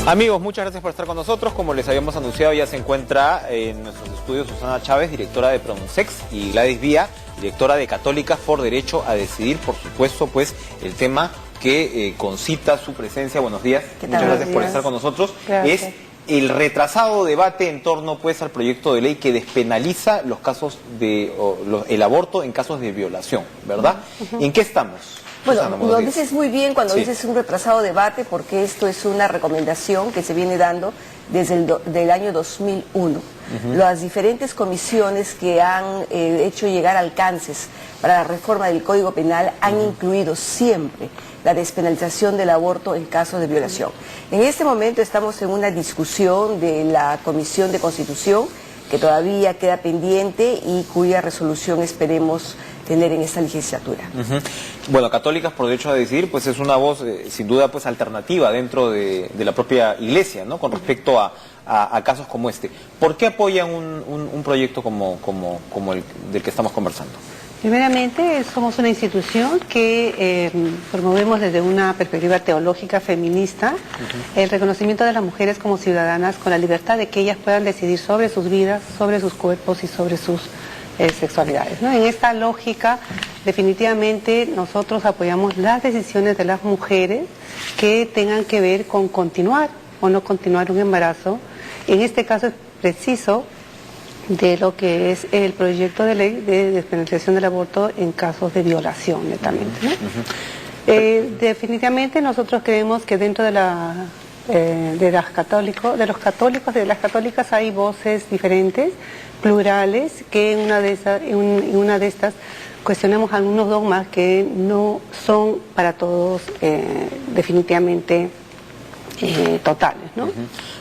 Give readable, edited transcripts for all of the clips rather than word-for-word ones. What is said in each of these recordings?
Amigos, muchas gracias por estar con nosotros. Como les habíamos anunciado, ya se encuentra en nuestros estudios Susana Chávez, directora de Prononsex, y Gladys Vía, directora de Católicas por Derecho a Decidir. Por supuesto, pues, el tema que concita su presencia. Buenos días. Muchas gracias por estar con nosotros. Gracias. Es el retrasado debate en torno, pues, al proyecto de ley que despenaliza los casos de el aborto en casos de violación, ¿verdad? ¿En qué estamos? Bueno, Susana, lo dices muy bien cuando Sí. dices un retrasado debate, porque esto es una recomendación que se viene dando desde el año 2001. Las diferentes comisiones que han hecho llegar alcances para la reforma del Código Penal han incluido siempre la despenalización del aborto en casos de violación. En este momento estamos en una discusión de la Comisión de Constitución que todavía queda pendiente y cuya resolución esperemos tener en esta legislatura. Bueno, Católicas por Derecho a Decidir, pues es una voz sin duda pues alternativa dentro de la propia Iglesia, ¿no? Con respecto a casos como este. ¿Por qué apoyan un proyecto como el del que estamos conversando? Primeramente, somos una institución que promovemos desde una perspectiva teológica feminista el reconocimiento de las mujeres como ciudadanas con la libertad de que ellas puedan decidir sobre sus vidas, sobre sus cuerpos y sobre sus sexualidades, ¿no? En esta lógica, definitivamente nosotros apoyamos las decisiones de las mujeres que tengan que ver con continuar o no continuar un embarazo. En este caso es preciso de lo que es el proyecto de ley de despenalización del aborto en casos de violación, netamente, ¿no? Definitivamente nosotros creemos que dentro de los católicos, de las católicas hay voces diferentes, plurales, que en una de estas cuestionamos algunos dogmas que no son para todos definitivamente totales, ¿no?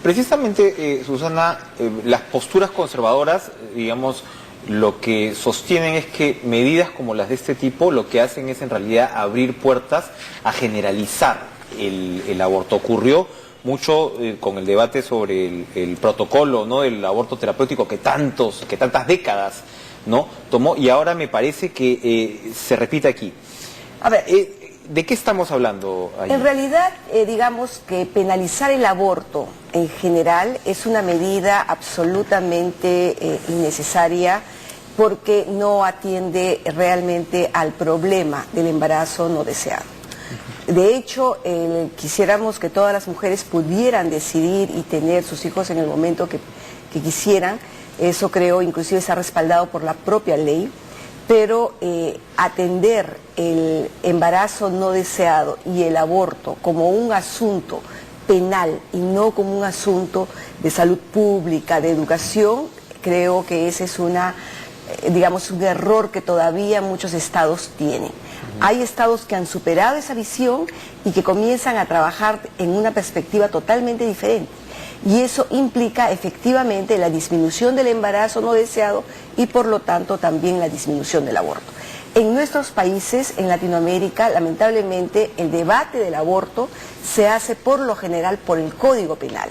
Precisamente, Susana, las posturas conservadoras, digamos, lo que sostienen es que medidas como las de este tipo lo que hacen es en realidad abrir puertas a generalizar el aborto. Ocurrió mucho con el debate sobre el protocolo, ¿no?, del aborto terapéutico que tantas décadas, ¿no?, tomó, y ahora me parece que se repite aquí. A ver, ¿de qué estamos hablando ahí? en realidad, digamos que penalizar el aborto en general es una medida absolutamente innecesaria porque no atiende realmente al problema del embarazo no deseado. De hecho, quisiéramos que todas las mujeres pudieran decidir y tener sus hijos en el momento que quisieran. Eso creo inclusive está respaldado por la propia ley. Pero atender el embarazo no deseado y el aborto como un asunto penal y no como un asunto de salud pública, de educación, creo que ese es un error que todavía muchos estados tienen. Hay estados que han superado esa visión y que comienzan a trabajar en una perspectiva totalmente diferente. Y eso implica efectivamente la disminución del embarazo no deseado y por lo tanto también la disminución del aborto. En nuestros países, en Latinoamérica, lamentablemente el debate del aborto se hace por lo general por el Código Penal,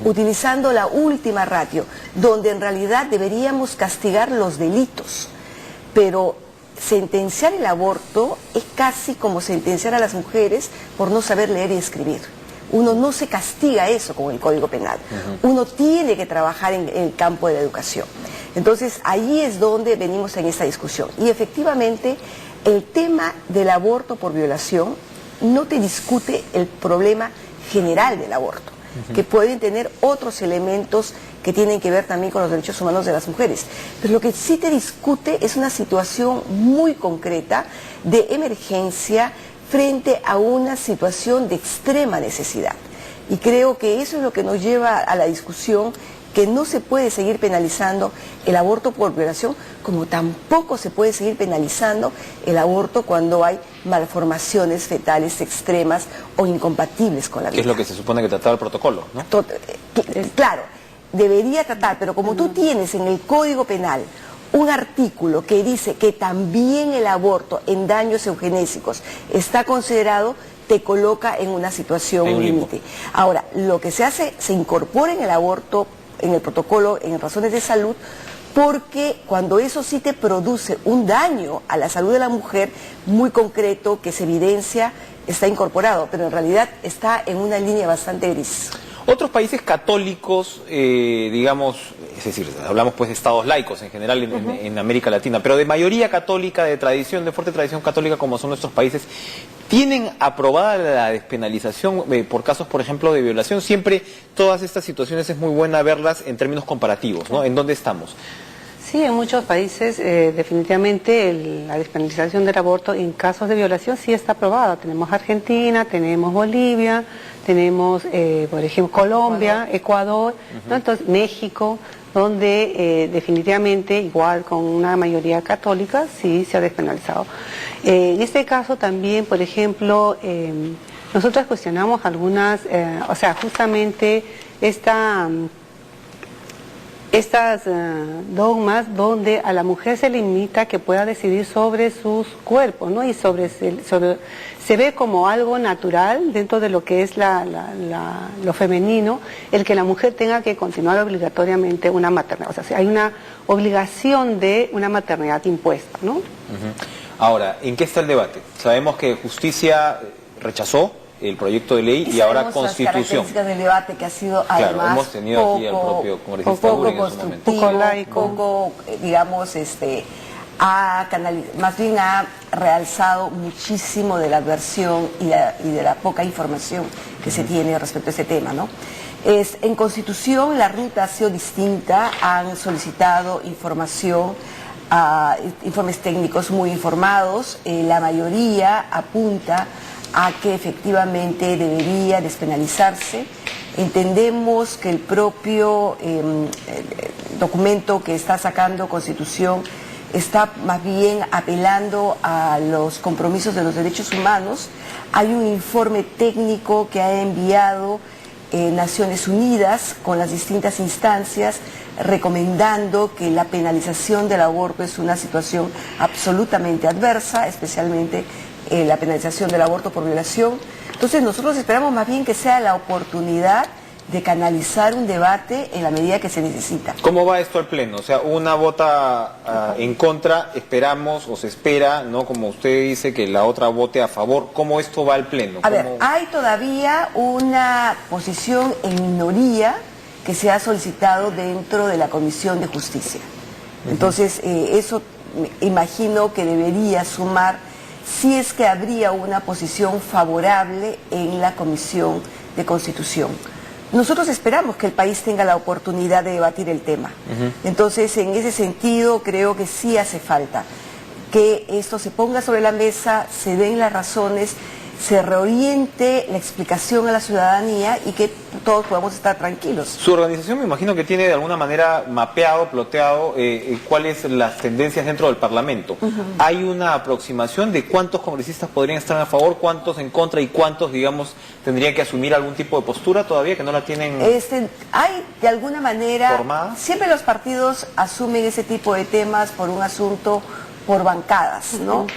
utilizando la última ratio, donde en realidad deberíamos castigar los delitos, pero sentenciar el aborto es casi como sentenciar a las mujeres por no saber leer y escribir. Uno no se castiga eso con el Código Penal. Uno tiene que trabajar en el campo de la educación. Entonces, ahí es donde venimos en esta discusión. Y efectivamente, el tema del aborto por violación no te discute el problema general del aborto, que pueden tener otros elementos que tienen que ver también con los derechos humanos de las mujeres. Pero lo que sí te discute es una situación muy concreta de emergencia frente a una situación de extrema necesidad. Y creo que eso es lo que nos lleva a la discusión que no se puede seguir penalizando el aborto por violación, como tampoco se puede seguir penalizando el aborto cuando hay malformaciones fetales extremas o incompatibles con la vida. ¿Qué es lo que se supone que trataba el protocolo, no? Claro, debería tratar, pero como tú tienes en el Código Penal un artículo que dice que también el aborto en daños eugenésicos está considerado, te coloca en una situación límite. Ahora, lo que se hace, se incorpora en el aborto, en el protocolo, en razones de salud, porque cuando eso sí te produce un daño a la salud de la mujer muy concreto, que se evidencia, está incorporado, pero en realidad está en una línea bastante gris. Otros países católicos, digamos, es decir, hablamos pues de estados laicos en general en América Latina, pero de mayoría católica, de tradición, de fuerte tradición católica como son nuestros países, ¿tienen aprobada la despenalización por casos, por ejemplo, de violación? Siempre todas estas situaciones es muy buena verlas en términos comparativos, ¿no? ¿En dónde estamos? Sí, en muchos países definitivamente la despenalización del aborto en casos de violación sí está aprobada. Tenemos Argentina, tenemos Bolivia, tenemos, por ejemplo, Colombia, Ecuador, ¿no? Entonces México, donde definitivamente, igual con una mayoría católica, sí se ha despenalizado. En este caso también, por ejemplo, nosotros cuestionamos algunas, o sea, justamente estas dogmas donde a la mujer se limita que pueda decidir sobre sus cuerpos, ¿no? Y se ve como algo natural dentro de lo que es lo femenino, el que la mujer tenga que continuar obligatoriamente una maternidad. O sea, si hay una obligación de una maternidad impuesta, ¿no? Ahora, ¿en qué está el debate? Sabemos que Justicia rechazó el proyecto de ley y ahora Constitución. Las características del debate que ha sido además claro, hemos tenido aquí al propio congresista poco Uri en su constructivo, momento. Poco laico. poco, digamos, más bien ha realzado muchísimo de la adversión y de la poca información que se tiene respecto a este tema, ¿no? En Constitución la ruta ha sido distinta, han solicitado información, informes técnicos muy informados, la mayoría apunta a que efectivamente debería despenalizarse. Entendemos que el propio documento que está sacando Constitución está más bien apelando a los compromisos de los derechos humanos. Hay un informe técnico que ha enviado Naciones Unidas con las distintas instancias recomendando que la penalización del aborto es una situación absolutamente adversa, especialmente la penalización del aborto por violación. Entonces nosotros esperamos más bien que sea la oportunidad de canalizar un debate en la medida que se necesita. ¿Cómo va esto al Pleno? O sea, una vota en contra, esperamos o se espera, ¿no? Como usted dice, que la otra vote a favor. ¿Cómo esto va al Pleno? A ver, hay todavía una posición en minoría que se ha solicitado dentro de la Comisión de Justicia. Entonces, eso imagino que debería sumar si es que habría una posición favorable en la Comisión de Constitución. Nosotros esperamos que el país tenga la oportunidad de debatir el tema. Entonces, en ese sentido, creo que sí hace falta que esto se ponga sobre la mesa, se den las razones, se reoriente la explicación a la ciudadanía y que todos podamos estar tranquilos. Su organización me imagino que tiene de alguna manera mapeado, ploteado cuáles son las tendencias dentro del Parlamento. ¿Hay una aproximación de cuántos congresistas podrían estar a favor, cuántos en contra y cuántos, digamos, tendrían que asumir algún tipo de postura todavía que no la tienen hay de alguna manera formada? Siempre los partidos asumen ese tipo de temas por un asunto, por bancadas, ¿no?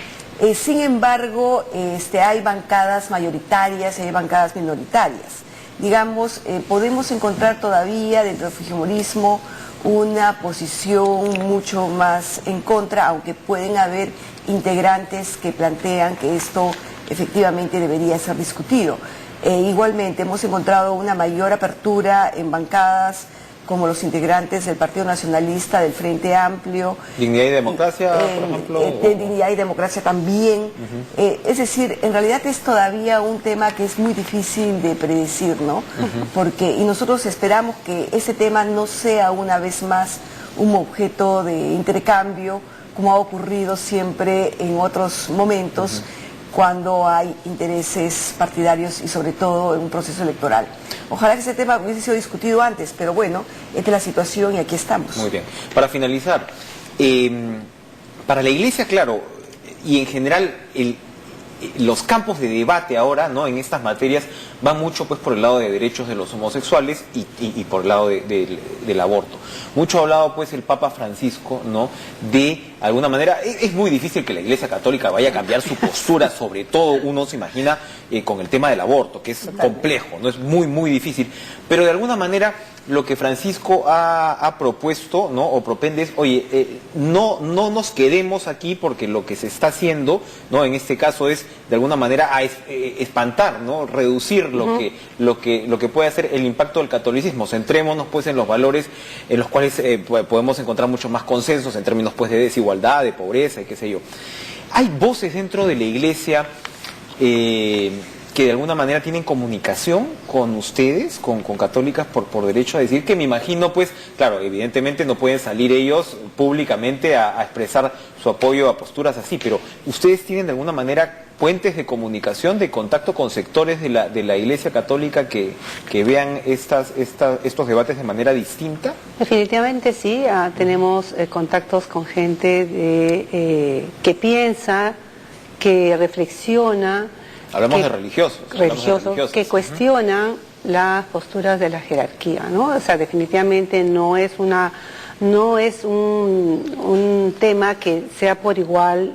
Sin embargo, hay bancadas mayoritarias y hay bancadas minoritarias. Digamos, podemos encontrar todavía dentro del fujimorismo una posición mucho más en contra, aunque pueden haber integrantes que plantean que esto efectivamente debería ser discutido. Igualmente, hemos encontrado una mayor apertura en bancadas como los integrantes del Partido Nacionalista, del Frente Amplio. ¿Dignidad y Democracia, por ejemplo? De Dignidad y Democracia también. Es decir, en realidad es todavía un tema que es muy difícil de predecir, ¿no? Y nosotros esperamos que ese tema no sea una vez más un objeto de intercambio, como ha ocurrido siempre en otros momentos, cuando hay intereses partidarios y sobre todo en un proceso electoral. Ojalá que ese tema hubiese sido discutido antes, pero bueno, esta es la situación y aquí estamos. Muy bien. Para finalizar, para la Iglesia, claro, y en general los campos de debate ahora, ¿no?, en estas materias van mucho pues por el lado de derechos de los homosexuales y por el lado del aborto. Mucho ha hablado pues el Papa Francisco, ¿no?, de alguna manera, es muy difícil que la Iglesia Católica vaya a cambiar su postura, sobre todo uno se imagina con el tema del aborto, que es complejo, ¿no?, es muy, muy difícil, pero de alguna manera lo que Francisco ha propuesto, ¿no?, o propende es, oye, no nos quedemos aquí porque lo que se está haciendo, ¿no?, en este caso es de alguna manera a espantar, ¿no?, reducir ver lo que puede hacer el impacto del catolicismo. Centrémonos pues en los valores en los cuales podemos encontrar muchos más consensos en términos pues de desigualdad, de pobreza y qué sé yo. Hay voces dentro de la Iglesia que de alguna manera tienen comunicación con ustedes, con católicas por derecho a decir, que me imagino pues, claro, evidentemente no pueden salir ellos públicamente a expresar su apoyo a posturas así, pero ustedes tienen de alguna manera puentes de comunicación, de contacto con sectores de la Iglesia Católica que vean estos debates de manera distinta. Definitivamente sí, tenemos contactos con gente que piensa, que reflexiona. Hablamos de religiosos. Que cuestionan las posturas de la jerarquía, ¿no? O sea, definitivamente no es un tema que sea por igual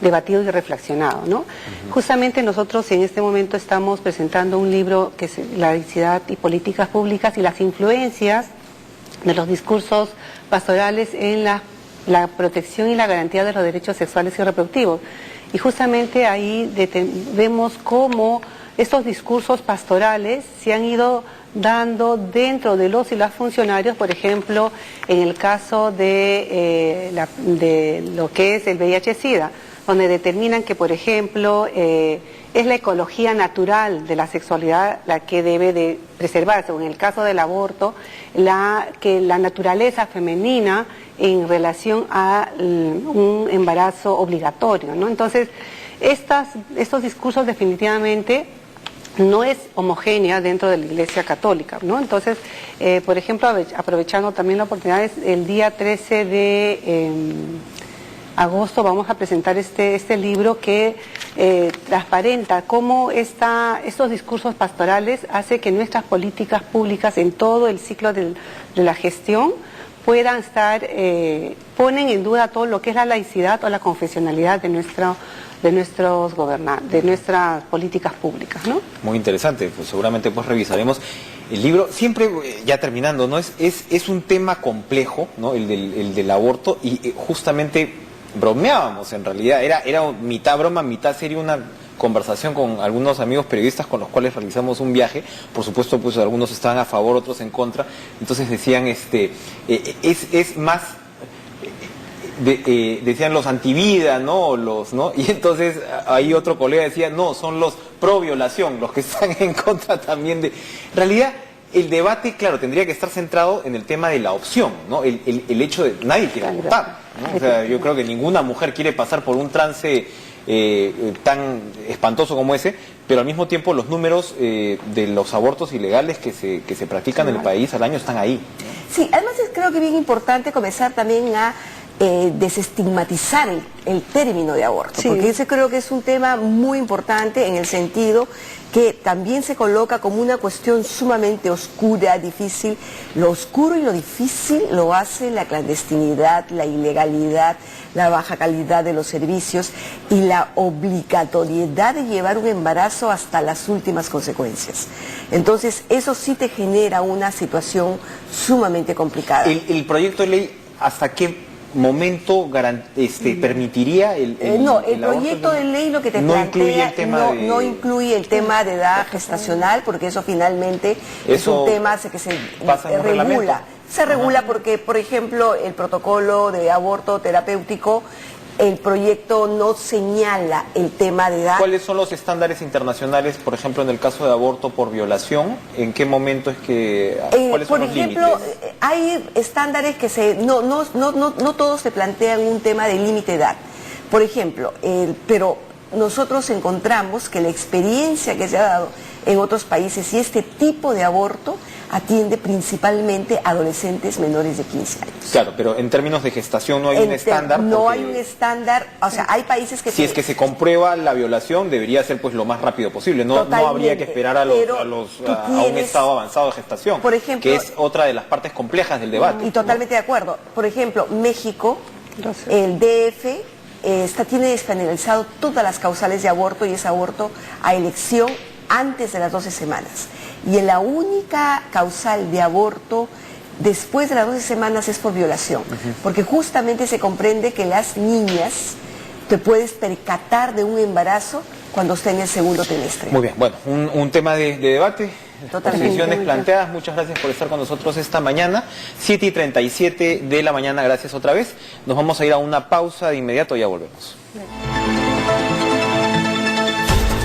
debatido y reflexionado, ¿no? Justamente nosotros en este momento estamos presentando un libro que es La laicidad y políticas públicas y las influencias de los discursos pastorales en la protección y la garantía de los derechos sexuales y reproductivos. Y justamente ahí vemos cómo estos discursos pastorales se han ido dando dentro de los y las funcionarios, por ejemplo, en el caso de lo que es el VIH-Sida, donde determinan que, por ejemplo, es la ecología natural de la sexualidad la que debe de preservarse, o en el caso del aborto, que la naturaleza femenina en relación a un embarazo obligatorio, ¿no? Entonces, estos discursos definitivamente no es homogénea dentro de la Iglesia Católica, ¿no? Entonces, por ejemplo, aprovechando también la oportunidad, el día 13 de agosto vamos a presentar este libro que transparenta cómo estos discursos pastorales hace que nuestras políticas públicas en todo el ciclo de la gestión puedan estar, ponen en duda todo lo que es la laicidad o la confesionalidad de nuestros gobernantes, de nuestras políticas públicas, ¿no? Muy interesante, pues seguramente pues revisaremos el libro. Siempre, ya terminando, ¿no? Es un tema complejo, ¿no? El del aborto, y justamente bromeábamos en realidad, era mitad broma, mitad serio, una conversación con algunos amigos periodistas con los cuales realizamos un viaje. Por supuesto, pues algunos estaban a favor, otros en contra. Entonces decían, es más, decían los antivida, ¿no? Y entonces ahí otro colega decía, no, son los pro violación, los que están en contra también de... En realidad, el debate, claro, tendría que estar centrado en el tema de la opción, ¿no? El hecho de nadie quiere abortar, ¿no? O sea, yo creo que ninguna mujer quiere pasar por un trance tan espantoso como ese, pero al mismo tiempo los números de los abortos ilegales que se practican en el país al año están ahí. Sí, además creo que es bien importante comenzar también a desestigmatizar el término de aborto, sí, porque ese creo que es un tema muy importante en el sentido que también se coloca como una cuestión sumamente oscura, difícil. Lo oscuro y lo difícil lo hace la clandestinidad, la ilegalidad, la baja calidad de los servicios y la obligatoriedad de llevar un embarazo hasta las últimas consecuencias. Entonces, eso sí te genera una situación sumamente complicada. ¿El proyecto de ley hasta qué momento permitiría el proyecto de ley lo que te plantea no incluye el tema de edad gestacional, porque eso finalmente es un tema que se regula. Se regula porque, por ejemplo, el protocolo de aborto terapéutico, el proyecto no señala el tema de edad. ¿Cuáles son los estándares internacionales, por ejemplo, en el caso de aborto por violación? ¿En qué momento es que...? ¿Cuáles son los límites? Por ejemplo, hay estándares que no todos se plantean un tema de límite de edad. Por ejemplo, pero nosotros encontramos que la experiencia que se ha dado en otros países y este tipo de aborto atiende principalmente a adolescentes menores de 15 años. Claro, pero en términos de gestación no hay un estándar. No hay un estándar, o sea, hay países que... Si es que se comprueba la violación, debería ser pues lo más rápido posible, no habría que esperar a un estado avanzado de gestación, por ejemplo, que es otra de las partes complejas del debate. Y totalmente de acuerdo. Por ejemplo, México, el DF, tiene despenalizado todas las causales de aborto y es aborto a elección antes de las 12 semanas. Y en la única causal de aborto después de las 12 semanas es por violación, porque justamente se comprende que las niñas te puedes percatar de un embarazo cuando esté en el segundo trimestre. Muy bien, bueno, un tema de debate, Totalmente. posiciones planteadas. Muchas gracias por estar con nosotros esta mañana. 7:37 de la mañana, gracias otra vez. Nos vamos a ir a una pausa de inmediato, ya volvemos.